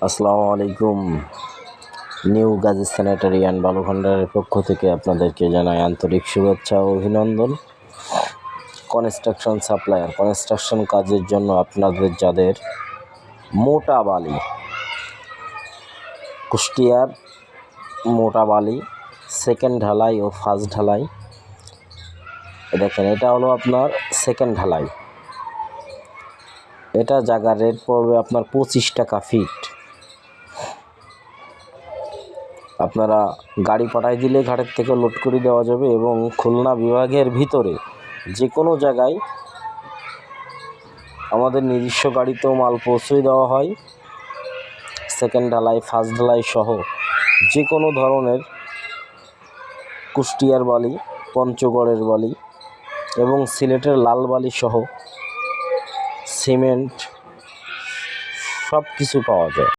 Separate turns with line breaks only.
আসসালামু আলাইকুম। New Gazi sanitary and বালু ভান্ডারের পক্ষ থেকে আপনাদেরকে জানাই আন্তরিক শুভেচ্ছা ও অভিনন্দন। কনস্ট্রাকশন সাপ্লায়ার, কনস্ট্রাকশন কাজের জন্য আপনাদের যাদের মোটা বালি, কুষ্টিয়ার মোটা বালি সেকেন্ড ঢালাই ও ফার্স্ট ঢালাই, দেখেন এটা হলো আপনার সেকেন্ড ঢালাই। এটা জায়গার রেট পড়বে আপনার 25 টাকা ফিট। আপনারা গাড়ি পাঠাই দিলে ঘাটের থেকে লোড করে দেওয়া যাবে এবং খুলনা বিভাগের ভিতরে যে কোনো জায়গায় আমাদের নিজস্ব গাড়িতেও মাল পৌঁছে দেওয়া হয়। সেকেন্ড ঢালাই, ফার্স্ট ঢালাই সহ যে কোনো ধরনের কুষ্টিয়ার বালি, পঞ্চগড়ের বালি এবং সিলেটের লাল বালি সহ সিমেন্ট সব কিছু পাওয়া যায়।